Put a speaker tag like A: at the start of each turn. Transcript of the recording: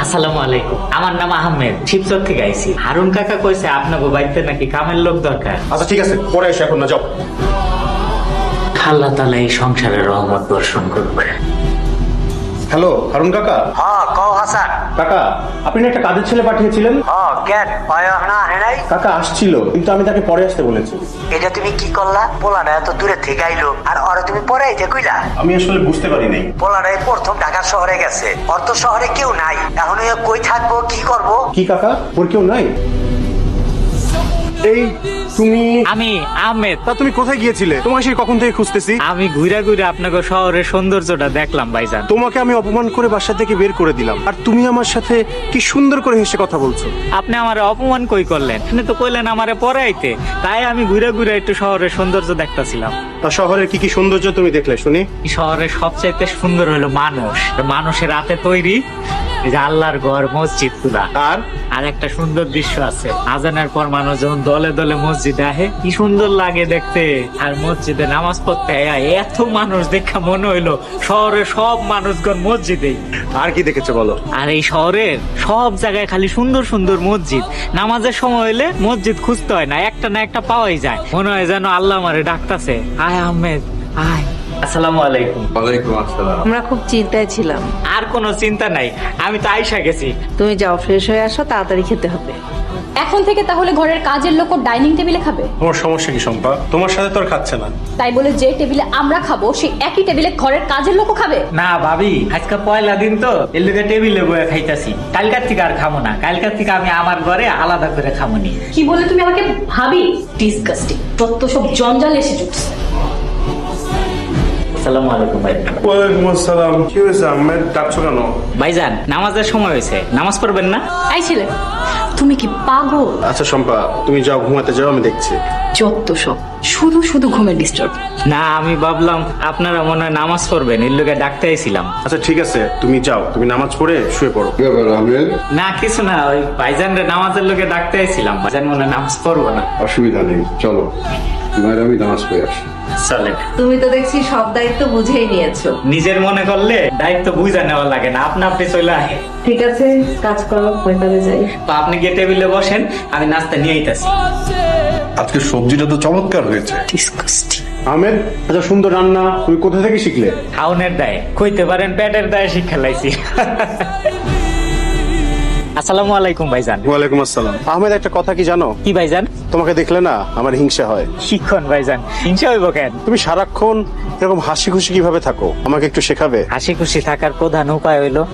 A: আসসালামু আলাইকুম, আমার নাম আহমেদ, শিবচর থেকে আইছি। হারুন কাকা কইছে আপনাকে বাড়িতে নাকি কামের লোক দরকার।
B: আচ্ছা ঠিক আছে, পরে এসে এখন না, যাও।
A: আল্লাহ তাআলা এই সংসারের রহমত বর্ষণ করুক।
B: হ্যালো হারুন কাকা।
C: হ্যাঁ কও হাসান।
B: কাকা, আপনি না একটা কাজের ছেলে পাঠিয়েছিলেন?
C: হ্যাঁ কেন পায় না হেনাই?
B: কাকা আসছিল, কিন্তু আমি তাকে পরে আসতে বলেছি।
C: এটা তুমি কি করলা? পোলাটা এত দূরে থেকে আইলো আর ওরে তুমি পরে আইতে কইলা?
B: আমি আসলে বুঝতে পারি নাই।
C: পোলাটাই প্রথম ঢাকা শহরে গেছে, ওর তো শহরে কেউ নাই, এখন ও কই থাকবো কি করবো?
B: কি কাকা, ওর কেউ নাই? এই তুমি,
A: আমি আহমেদ।
B: তা তুমি কোথায় গিয়েছিলে? তোমাকে সেই কখন থেকে খুঁজতেছি।
A: আমি ঘুরে ঘুরে আপনাকে শহরের সৌন্দর্যটা দেখলাম ভাইজান।
B: তোমাকে আমি অপমান করে বাসা থেকে বের করে দিলাম, আর তুমি আমার সাথে কি সুন্দর করে হেসে কথা বলছো।
A: আপনি আমারে অপমান কই করলেন? আপনি তো কইলেন আমারে পরে আইতে, তাই আমি ঘুরে ঘুরে একটু শহরের সৌন্দর্য দেখতাছিলাম।
B: তা শহরের কি কি সৌন্দর্য তুমি দেখলে শুনি?
A: এই শহরের সবচাইতে সুন্দর হলো মানুষ, মানুষের হাতে তৈরি এই যে আল্লাহর ঘর, মসজিদ গুলা। আর একটা সুন্দর দৃশ্য আছে, আজানের পর মানুষ যখন দলে দলে মসজিদে আসে, কি সুন্দর লাগে দেখতে। আর মসজিদে নামাজ পড়তে এত মানুষ দেখা মনে হইলো শহরের সব মানুষগণ মসজিদেই।
B: আর কি দেখেছো বলো?
A: আর এই শহরের সব জায়গায় খালি সুন্দর সুন্দর মসজিদ। নামাজের সময় হইলে মসজিদ খুঁজতে হয় না, একটা না একটা পাওয়াই যায়। মনে হয় যেন আল্লাহ আমারে ডাকতাছে, আয় আহমেদ আয়। আসসালামু আলাইকুম।
D: ওয়ালাইকুম আসসালাম।
E: আমরা খুব চিন্তায় ছিলাম।
A: আর কোনো চিন্তা নাই, আমি তো আইসা গেছি।
E: তুমি যাও, ফ্রেশ হয়ে আসো, তাড়াতাড়ি খেতে হবে।
F: এখন থেকে তাহলে ঘরের কাজের লোক ডাইনিং টেবিলে খাবে?
B: তোমার সমস্যা কি শম্পা? তোমার সাথে তো আর খাচ্ছে না।
F: তাই বলে যে টেবিলে আমরা খাবো সেই একই টেবিলে ঘরের কাজের লোকও খাবে?
A: না ভাবি, আজকে পয়লা দিন তো, এর লোকে টেবিলে বয়ে খাইতাছি। কালকার থেকে আর খাবো না, কালকার থেকে আমি আমার ঘরে আলাদা করে খাবো নি।
F: কি বলে তুমি আমাকে ভাবি? ডিসগাস্টিং, যত সব জঞ্জাল এসে জুটছে।
A: আসসালামু আলাইকুম ভাই।
B: ওয়ালাইকুম আসসালাম। কি হয়েছে আহমেদ, ডাকছো কেন?
A: ভাইজান, নামাজের সময় হয়েছে, নামাজ পড়বেন না?
F: এই ছেলে, তুমি কি পাগল?
B: আচ্ছা শম্পা, তুমি যাও, ঘুমাতে যাও, আমি দেখছি।
F: যত সব শুধু শুধু ঘুমের ডিস্টার্ব।
A: না, আমি ভাবলাম আপনারা মনে হয় নামাজ পড়বেন, এর লোকে ডাকতে আইছিলাম।
B: আচ্ছা ঠিক আছে, তুমি যাও, তুমি নামাজ পড়ে শুয়ে পড়ো।
D: কি ব্যাপার আহমেদ?
A: না কিছু না, ওই ভাইজান রে নামাজের লোকে ডাকতে আইছিলাম। ভাইজান মনে হয় নামাজ পড়বো না।
D: অসুবিধা নেই, চলো মায়ের আমি নামাজ পড়ে আসি।
A: চলে।
E: তুমি তো দেখছি সব দায়িত্ব বুঝেই নিয়েছো।
A: নিজের মনে করলে দায়িত্ব বুঝা নেওয়া লাগে না, আপনা আপনি চলে আসে।
E: ঠিক আছে, কাজ করো, ওইভাবে যাই।
A: তো আপনি গিয়ে টেবিলে বসেন, আমি নাস্তা নিয়ে আইতাছি।
D: আজকে সবজিটা তো চমৎকার হয়েছে।
F: ডিসগাস্টিং।
B: আহমেদ, আচ্ছা সুন্দর রান্না তুমি কোথা থেকে শিখলে?
A: খাউনের দায় কইতে পারেন, পেটের দায় শিক্ষা লাইছি। আসসালামু আলাইকুম ভাইজান।
B: ওয়ালাইকুম আসসালাম। আহমেদ, একটা কথা কি জানো?
A: কি ভাইজান?
B: তোমাকে দেখলে না আমার হিংসা হয়।
A: শিক্ষণ ভাইজান, হিংসা হইব কেন?
B: তুমি সারাক্ষণ এরকম হাসি খুশি কিভাবে থাকো, আমাকে একটু শেখাবে?
A: হাসি খুশি থাকার প্রধান উপায় হইলো